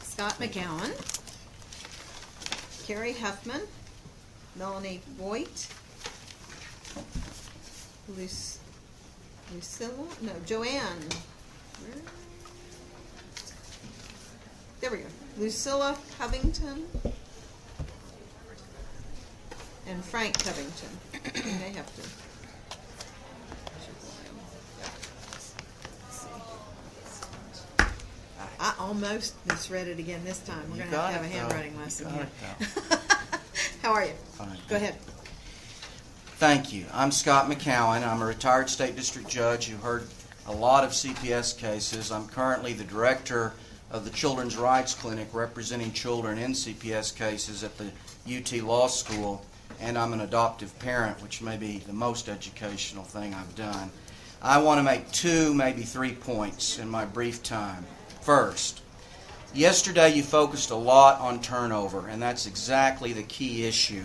Scott McCown, Carrie Huffman, Melanie Voigt, Joanne. There we go. Lucilla Covington and Frank Covington. You may have to. I almost misread it again this time. We're going to have a handwriting lesson here. How are you? Fine. Go ahead. Thank you. I'm Scott McCown. I'm a retired state district judge who heard a lot of CPS cases. I'm currently the director of the Children's Rights Clinic representing children in CPS cases at the UT Law School, and I'm an adoptive parent, which may be the most educational thing I've done. I want to make two, maybe 3 points in my brief time. First, yesterday you focused a lot on turnover, and that's exactly the key issue.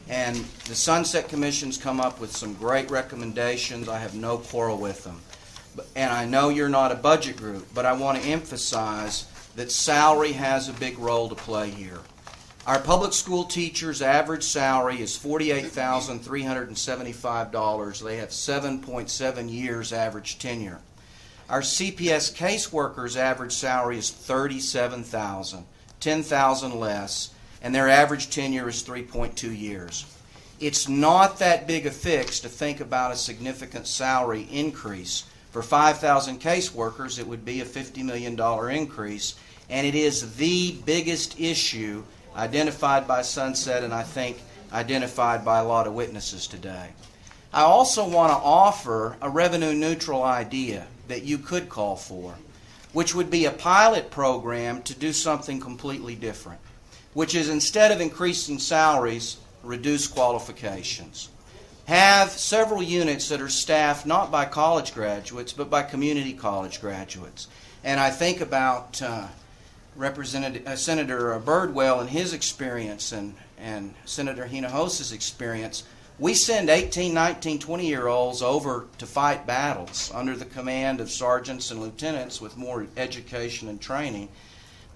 And the Sunset Commission's come up with some great recommendations. I have no quarrel with them. And I know you're not a budget group, but I want to emphasize that salary has a big role to play here. Our public school teachers' average salary is $48,375. They have 7.7 years average tenure. Our CPS caseworkers' average salary is $37,000, $10,000 less, and their average tenure is 3.2 years. It's not that big a fix to think about a significant salary increase. For 5,000 caseworkers, it would be a $50 million increase, and it is the biggest issue identified by Sunset and I think identified by a lot of witnesses today. I also want to offer a revenue-neutral idea that you could call for, which would be a pilot program to do something completely different, which is instead of increasing salaries, reduce qualifications. Have several units that are staffed not by college graduates, but by community college graduates. And I think about Senator Birdwell and his experience and Senator Hinojos' experience. We send 18, 19, 20-year-olds over to fight battles under the command of sergeants and lieutenants with more education and training.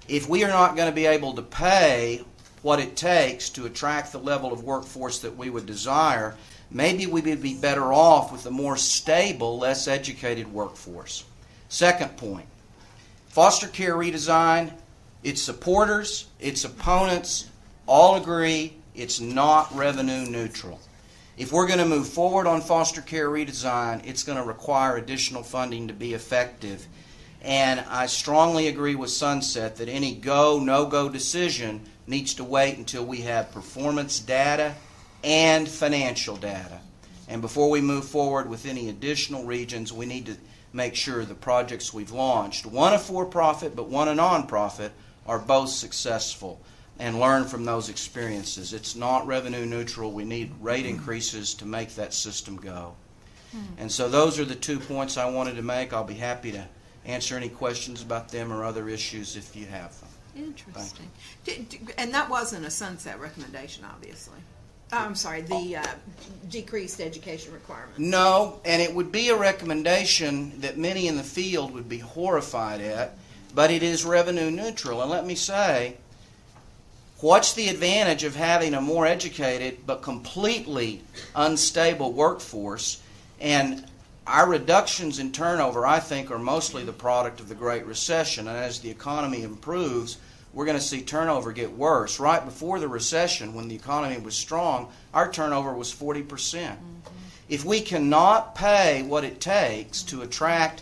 If we are not going to be able to pay what it takes to attract the level of workforce that we would desire, maybe we would be better off with a more stable, less educated workforce. Second point, foster care redesign, its supporters, its opponents all agree it's not revenue neutral. If we're going to move forward on foster care redesign, it's going to require additional funding to be effective. And I strongly agree with Sunset that any go, no-go decision needs to wait until we have performance data and financial data. And before we move forward with any additional regions, we need to make sure the projects we've launched, one a for-profit but one a non-profit, are both successful, and learn from those experiences. It's not revenue neutral. We need rate increases to make that system go. And so those are the 2 points I wanted to make. I'll be happy to answer any questions about them or other issues if you have them. Interesting. And that wasn't a Sunset recommendation, obviously. I'm sorry, the decreased education requirement. No, and it would be a recommendation that many in the field would be horrified at, but it is revenue neutral. And let me say, what's the advantage of having a more educated but completely unstable workforce? And our reductions in turnover, I think, are mostly the product of the Great Recession. And as the economy improves, we're going to see turnover get worse. Right before the recession, when the economy was strong, our turnover was 40%. If we cannot pay what it takes to attract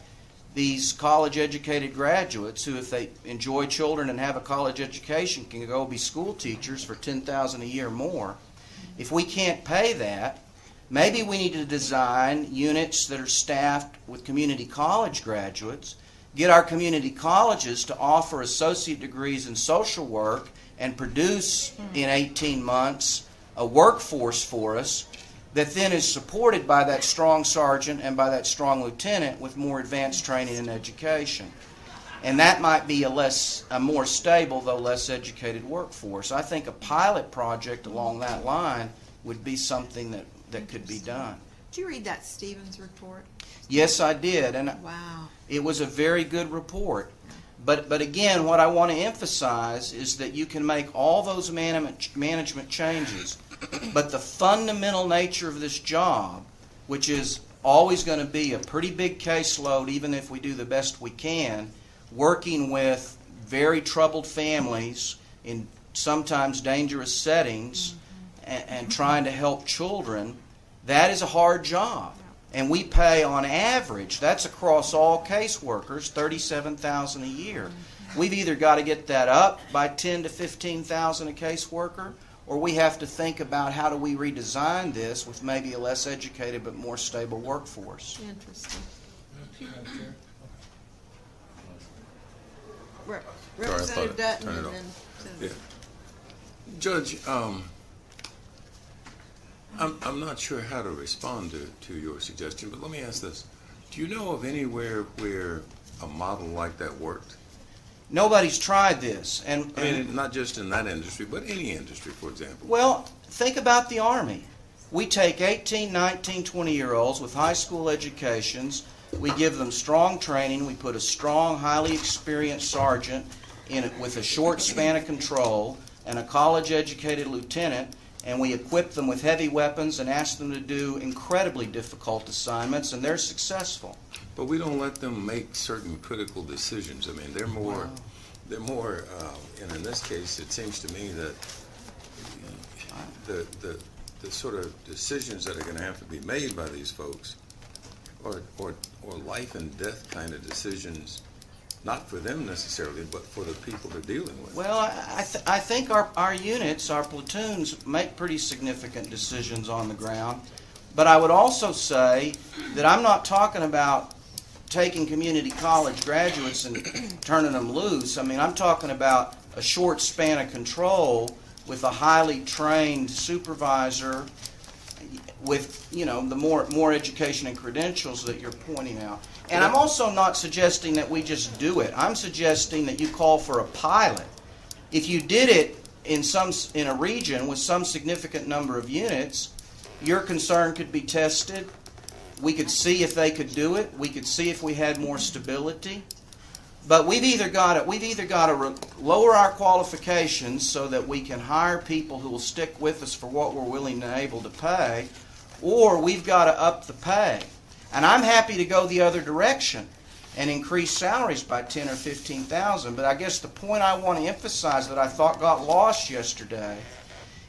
these college-educated graduates who, if they enjoy children and have a college education, can go be school teachers for $10,000 a year more. If we can't pay that, maybe we need to design units that are staffed with community college graduates, get our community colleges to offer associate degrees in social work and produce in 18 months a workforce for us that then is supported by that strong sergeant and by that strong lieutenant with more advanced training and education. And that might be a more stable, though less educated workforce. I think a pilot project along that line would be something that could be done. Did you read that Stevens report? Yes, I did. And wow. It was a very good report. But again, what I want to emphasize is that you can make all those management changes, but the fundamental nature of this job, which is always going to be a pretty big caseload, even if we do the best we can, working with very troubled families in sometimes dangerous settings and trying to help children, that is a hard job. And we pay on average, that's across all caseworkers, $37,000 a year. We've either got to get that up by $10,000 to $15,000 a caseworker, or we have to think about how do we redesign this with maybe a less educated but more stable workforce. Interesting. Sorry, Representative Dutton turn it and off. then Yeah. Senator. Judge, I'm not sure how to respond to your suggestion, but let me ask this. Do you know of anywhere where a model like that worked? Nobody's tried this. I mean, not just in that industry, but any industry, for example. Well, think about the Army. We take 18, 19, 20-year-olds with high school educations. We give them strong training. We put a strong, highly experienced sergeant in it with a short span of control and a college-educated lieutenant, and we equip them with heavy weapons and ask them to do incredibly difficult assignments, and they're successful. But we don't let them make certain critical decisions. I mean, they're more, and in this case, it seems to me that the sort of decisions that are going to have to be made by these folks or life and death kind of decisions, not for them necessarily, but for the people they're dealing with. Well, I think our units, our platoons, make pretty significant decisions on the ground. But I would also say that I'm not talking about taking community college graduates and turning them loose. I mean, I'm talking about a short span of control with a highly trained supervisor with, the more education and credentials that you're pointing out. And I'm also not suggesting that we just do it. I'm suggesting that you call for a pilot. If you did it in a region with some significant number of units, your concern could be tested. We could see if they could do it. We could see if we had more stability. But we've either got to lower our qualifications so that we can hire people who will stick with us for what we're willing and able to pay, or we've got to up the pay. And I'm happy to go the other direction and increase salaries by $10,000 or $15,000. But I guess the point I want to emphasize that I thought got lost yesterday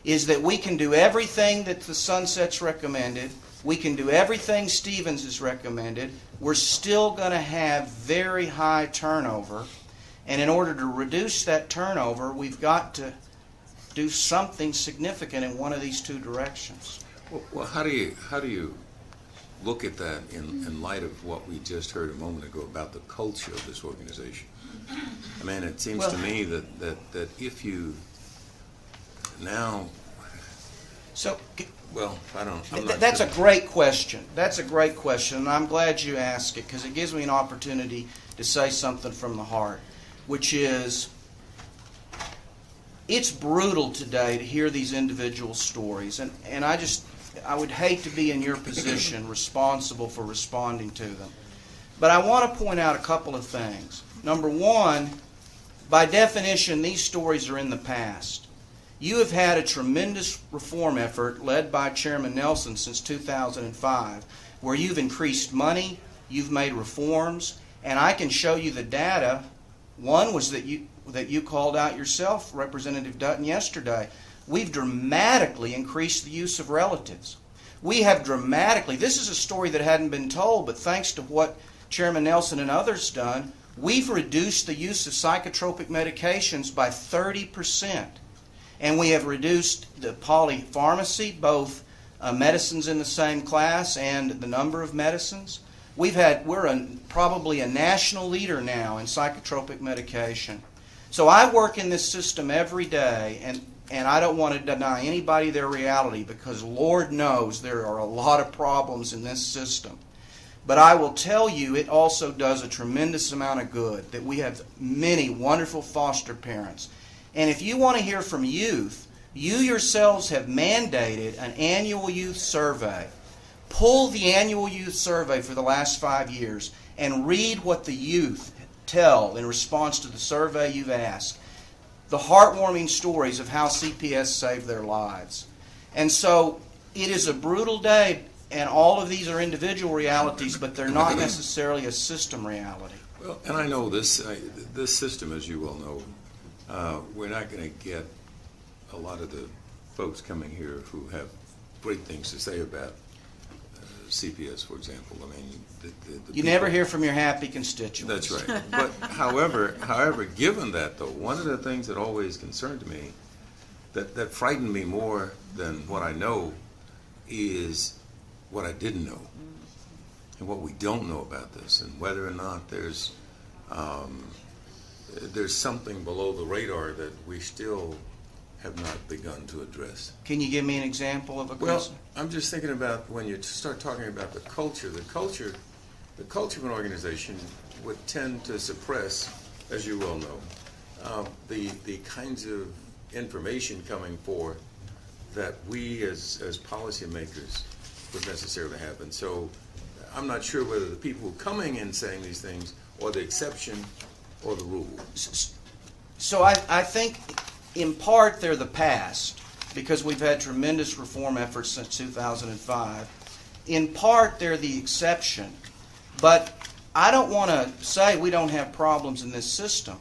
is that we can do everything that the Sunset's recommended. We can do everything Stevens has recommended. We're still going to have very high turnover. And in order to reduce that turnover, we've got to do something significant in one of these two directions. Well, how do you look at that in light of what we just heard a moment ago about the culture of this organization? I mean, it seems to me that if you now... So... Well, I'm not That's sure. a great question. That's a great question, and I'm glad you asked it because it gives me an opportunity to say something from the heart, which is it's brutal today to hear these individual stories, and I would hate to be in your position responsible for responding to them. But I want to point out a couple of things. Number one, by definition, these stories are in the past. You have had a tremendous reform effort led by Chairman Nelson since 2005, where you've increased money, you've made reforms, and I can show you the data. One was that you called out yourself, Representative Dutton, yesterday. We've dramatically increased the use of relatives. We have dramatically, this is a story that hadn't been told, but thanks to what Chairman Nelson and others done, we've reduced the use of psychotropic medications by 30%. And we have reduced the polypharmacy, both medicines in the same class and the number of medicines. We're probably a national leader now in psychotropic medication. So I work in this system every day, and I don't want to deny anybody their reality because Lord knows there are a lot of problems in this system. But I will tell you it also does a tremendous amount of good, that we have many wonderful foster parents. And if you want to hear from youth, you yourselves have mandated an annual youth survey. Pull the annual youth survey for the last 5 years and read what the youth tell in response to the survey you've asked, the heartwarming stories of how CPS saved their lives. And so it is a brutal day, and all of these are individual realities, but they're not necessarily a system reality. Well, and I know this system, as you well know, we're not going to get a lot of the folks coming here who have great things to say about CPS, for example. I mean, you never hear from your happy constituents. That's right. But however, given that though, one of the things that always concerned me, that frightened me more than what I know, is what I didn't know, and what we don't know about this, and whether or not there's something below the radar that we still have not begun to address. Can you give me an example of a concern? Well, I'm just thinking about when you start talking about the culture of an organization would tend to suppress, as you well know, the kinds of information coming forth that we as policymakers would necessarily have. And so I'm not sure whether the people who are coming and saying these things are the exception or the rule. So I think in part they're the past, because we've had tremendous reform efforts since 2005. In part they're the exception. But I don't want to say we don't have problems in this system.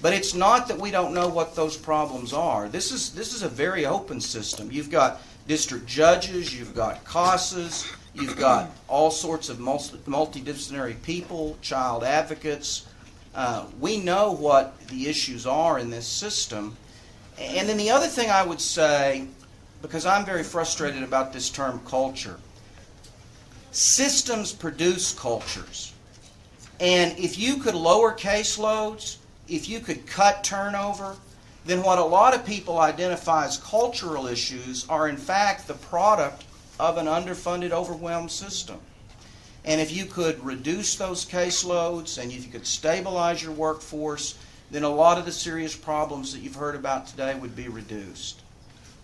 But it's not that we don't know what those problems are. This is a very open system. You've got district judges, you've got CASAs, you've got all sorts of multidisciplinary people, child advocates. We know what the issues are in this system. And then the other thing I would say, because I'm very frustrated about this term culture, systems produce cultures. And if you could lower caseloads, if you could cut turnover, then what a lot of people identify as cultural issues are in fact the product of an underfunded, overwhelmed system. And if you could reduce those caseloads and if you could stabilize your workforce, then a lot of the serious problems that you've heard about today would be reduced.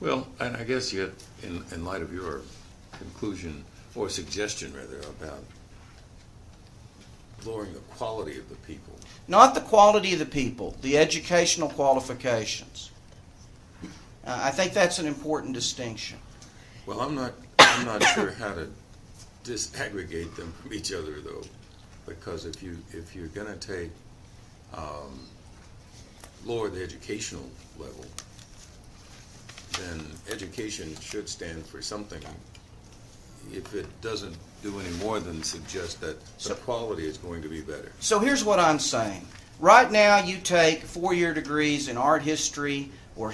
Well, and I guess yet, in light of your conclusion, or suggestion rather, about lowering the quality of the people. Not the quality of the people, the educational qualifications. I think that's an important distinction. Well, I'm not sure how to disaggregate them from each other, though, because if you're going to take lower the educational level, then education should stand for something. If it doesn't do any more than suggest that the quality is going to be better. So here's what I'm saying. Right now you take 4-year degrees in art history or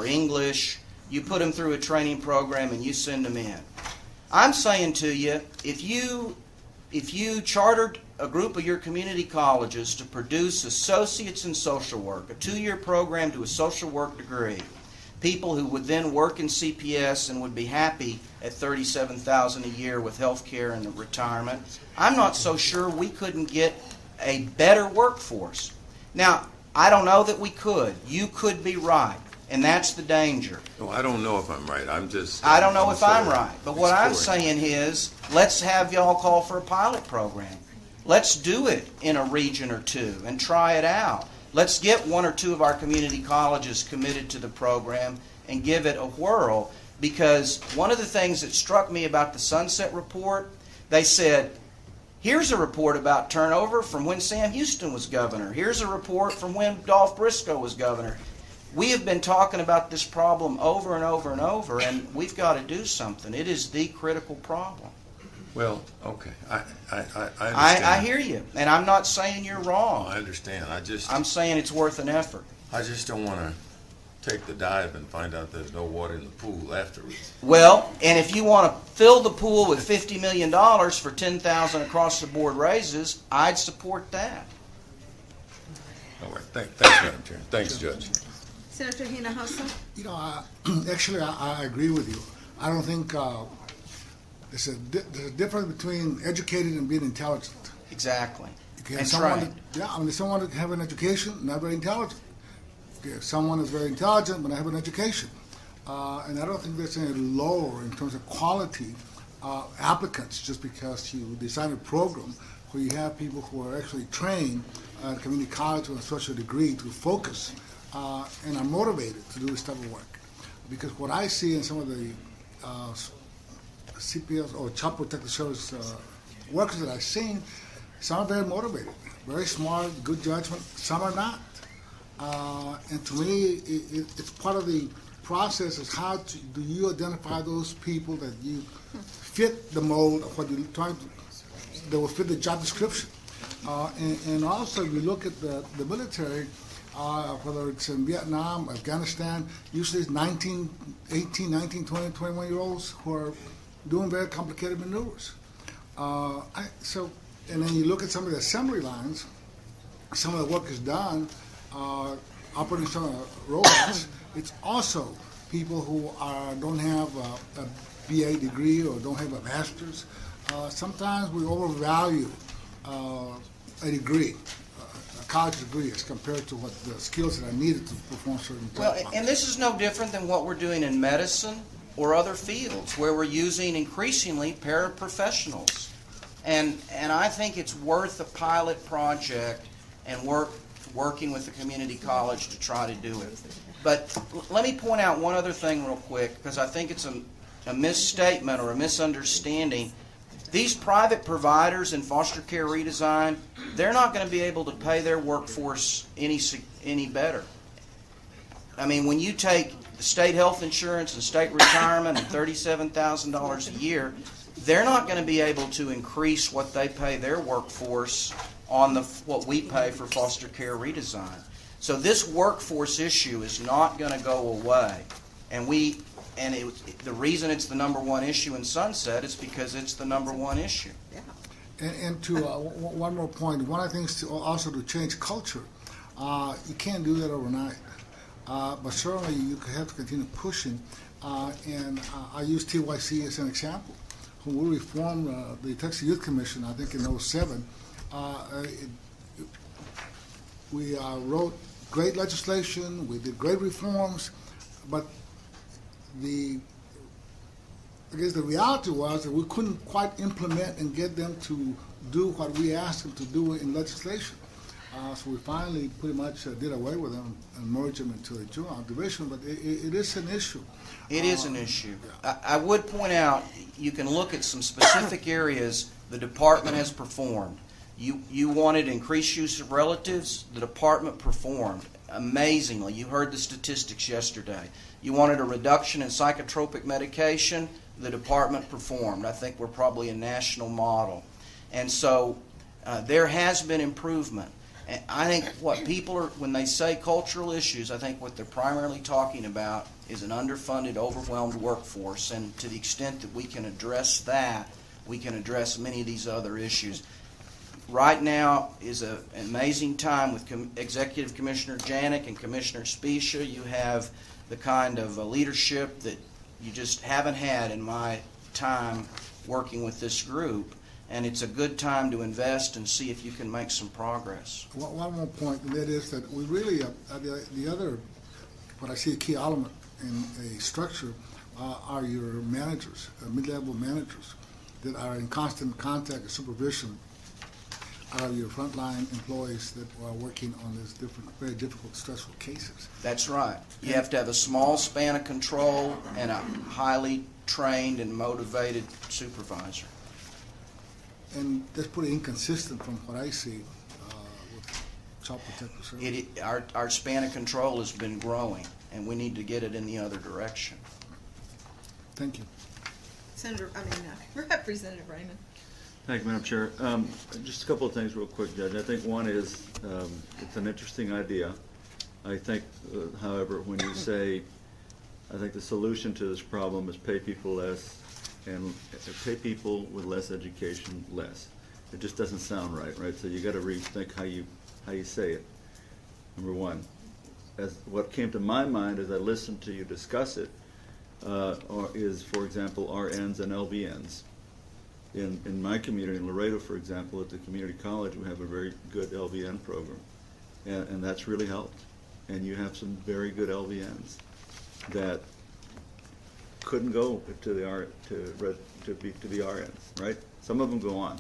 English, you put them through a training program and you send them in. I'm saying to you, if you chartered a group of your community colleges to produce associates in social work, a 2-year program to a social work degree, people who would then work in CPS and would be happy at $37,000 a year with health care and retirement, I'm not so sure we couldn't get a better workforce. Now, I don't know that we could. You could be right, and that's the danger. No, I don't know if I'm right. I don't know if I'm right. But what I'm saying is, let's have y'all call for a pilot program. Let's do it in a region or two and try it out. Let's get 1 or 2 of our community colleges committed to the program and give it a whirl. Because one of the things that struck me about the Sunset Report, they said, here's a report about turnover from when Sam Houston was governor. Here's a report from when Dolph Briscoe was governor. We have been talking about this problem over and over and over, and we've got to do something. It is the critical problem. Well, okay. I understand. I hear you, and I'm not saying you're wrong. I understand. I'm saying it's worth an effort. I just don't want to take the dive and find out there's no water in the pool afterwards. Well, and if you want to fill the pool with $50 million for 10,000 across-the-board raises, I'd support that. All right. Thanks, Madam Chair. Thanks, Judge. Senator Hinojosa? You know, actually, I agree with you. I don't think there's a difference between educated and being intelligent. Exactly. Okay, and someone someone that have an education, not very intelligent. Okay, someone is very intelligent but not have an education. And I don't think there's any lower in terms of quality applicants just because you design a program where you have people who are actually trained at community college with a social degree to focus and are motivated to do this type of work. Because what I see in some of the CPS or Child Protective Service workers that I've seen, some are very motivated, very smart, good judgment. Some are not. And to me, it's part of the process is how do you identify those people that you fit the mold of what you're trying to, that will fit the job description. And also, if you look at the military, whether it's in Vietnam, Afghanistan, usually it's 18, 19, 20, 21-year-olds who are doing very complicated maneuvers. And then you look at some of the assembly lines, some of the work is done operating some of the robots. It's also people who don't have a BA degree or don't have a master's. Sometimes we overvalue a degree, a college degree, as compared to what the skills that are needed to perform certain jobs. Well, and this is no different than what we're doing in medicine or other fields where we're using increasingly paraprofessionals. And I think it's worth a pilot project and working with the community college to try to do it. But let me point out one other thing real quick, because I think it's a misstatement or a misunderstanding. These private providers in foster care redesign, they're not going to be able to pay their workforce any better. I mean, when you take state health insurance and state retirement and $37,000 a year, they're not going to be able to increase what they pay their workforce on what we pay for foster care redesign. So this workforce issue is not going to go away. And the reason it's the number one issue in Sunset is because it's the number one issue. Yeah. And to one more point, one of the things also to change culture, you can't do that overnight. But certainly you have to continue pushing. And I use TYC as an example. When we reformed the Texas Youth Commission, I think in 2007, we wrote great legislation, we did great reforms, but I guess the reality was that we couldn't quite implement and get them to do what we asked them to do in legislation. So we finally pretty much did away with them and merged them into a juvenile division, but it is an issue. It is an issue. I would point out, you can look at some specific areas the department has performed. You wanted increased use of relatives, the department performed amazingly. You heard the statistics yesterday. You wanted a reduction in psychotropic medication, the department performed. I think we're probably a national model. And so there has been improvement. And I think what people are, when they say cultural issues, I think what they're primarily talking about is an underfunded, overwhelmed workforce. And to the extent that we can address that, we can address many of these other issues. Right now is an amazing time with Executive Commissioner Janik and Commissioner Specia. You have the kind of leadership that you just haven't had in my time working with this group. And it's a good time to invest and see if you can make some progress. One more point, and that is that we really, the other, what I see a key element in a structure are your managers, mid-level managers that are in constant contact and supervision are your frontline employees that are working on these different, very difficult, stressful cases. That's right. You have to have a small span of control and a highly trained and motivated supervisor. And that's pretty inconsistent from what I see with Child Protective Service. Our span of control has been growing, and we need to get it in the other direction. Thank you. Representative Raymond. Thank you, Madam Chair. Just a couple of things real quick, Judge. I think one is it's an interesting idea. I think, however, when you say, I think the solution to this problem is pay people less and pay people with less education less. It just doesn't sound right, right? So you got to rethink how you say it. Number one, as what came to my mind as I listened to you discuss it is, for example, RNs and LVNs. In my community, in Laredo, for example, at the community college, we have a very good LVN program, and that's really helped. And you have some very good LVNs that couldn't go to the RNs, right? Some of them go on,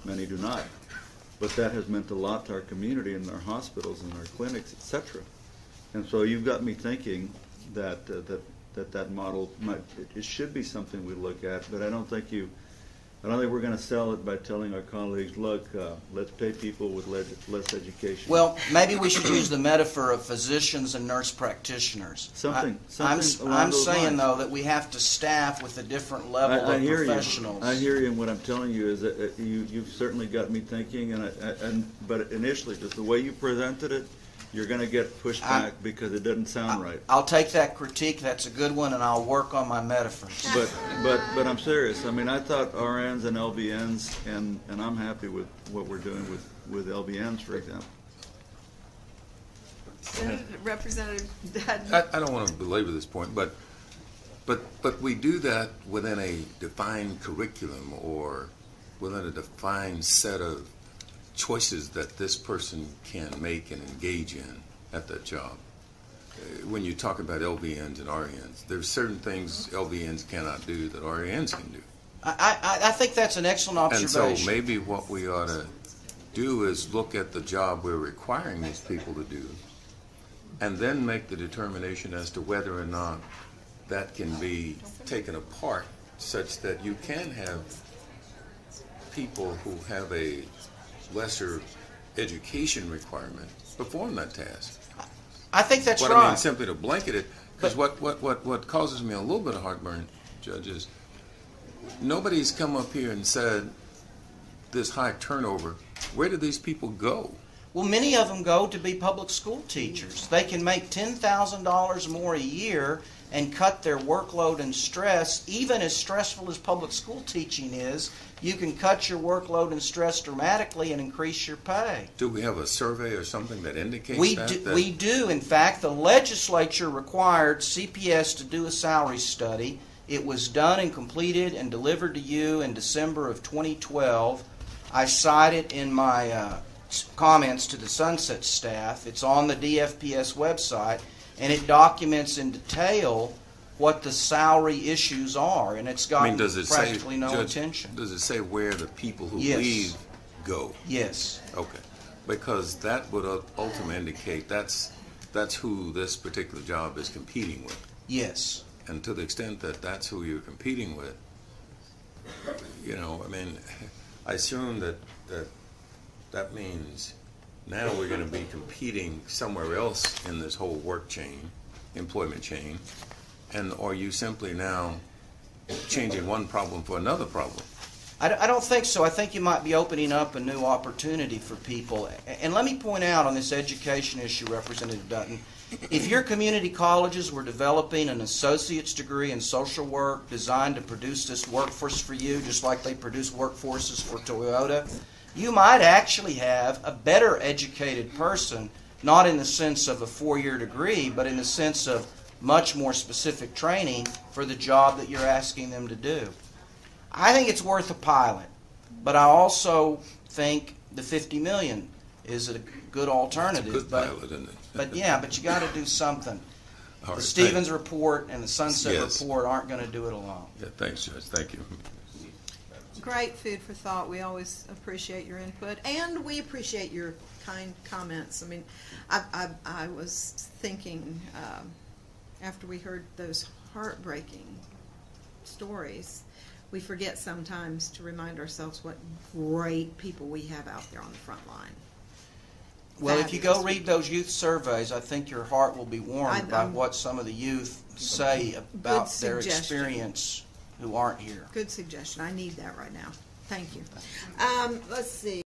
many do not. but that has meant a lot to our community and our hospitals and our clinics, etc. And so you've got me thinking that that model it should be something we look at, but I don't think we're going to sell it by telling our colleagues, look, let's pay people with less education. Well, maybe we should use the metaphor of physicians and nurse practitioners. Something I'm along those saying, lines. though, that we have to staff with a different level of hear professionals. You. I hear you, and what I'm telling you is that you've certainly got me thinking, but initially, just the way you presented it, you're going to get pushback because it doesn't sound right. I'll take that critique. That's a good one, and I'll work on my metaphors. But I'm serious. I mean, I thought RNs and LVNs, and I'm happy with what we're doing with LVNs, for example. Representative Dutton. I don't want to belabor this point, but we do that within a defined curriculum or within a defined set of choices that this person can make and engage in at that job. When you talk about LVNs and RNs, there's certain things LVNs cannot do that RNs can do. I think that's an excellent observation. And so maybe what we ought to do is look at the job we're requiring these people to do and then make the determination as to whether or not that can be taken apart such that you can have people who have a lesser education requirement perform that task. I think that's what right. I mean, simply to blanket it, because what causes me a little bit of heartburn, Judge, is nobody's come up here and said this high turnover, where do these people go? Well, many of them go to be public school teachers. They can make $10,000 more a year and cut their workload and stress. Even as stressful as public school teaching is, you can cut your workload and stress dramatically and increase your pay. Do we have a survey or something that indicates that? We do. In fact, the legislature required CPS to do a salary study. It was done and completed and delivered to you in December of 2012. I cite it in my comments to the Sunset staff. It's on the DFPS website, and it documents in detail what the salary issues are, and it's gotten practically no attention. Does it say where the people who Yes. leave go? Yes. Okay. Because that would ultimately indicate that's who this particular job is competing with. Yes. And to the extent that that's who you're competing with, I mean, I assume that means now we're going to be competing somewhere else in this whole employment chain, and are you simply now changing one problem for another problem? I don't think so. I think you might be opening up a new opportunity for people. And let me point out on this education issue, Representative Dutton, if your community colleges were developing an associate's degree in social work designed to produce this workforce for you, just like they produce workforces for Toyota, you might actually have a better educated person, not in the sense of a 4-year degree, but in the sense of much more specific training for the job that you're asking them to do. I think it's worth a pilot, but I also think the $50 million is a good alternative. It's a good pilot, isn't it? But you got to do something. All right, The Stevens report and the Sunset Yes. report aren't going to do it alone. Yeah, thanks, Judge. Thank you. Great food for thought. We always appreciate your input, and we appreciate your kind comments. I mean, I was thinking after we heard those heartbreaking stories, we forget sometimes to remind ourselves what great people we have out there on the front line. Well, if you go Fabulous read those youth surveys, I think your heart will be warmed by what some of the youth say about their suggestion. experience who aren't here. Good suggestion. I need that right now. Thank you. Let's see.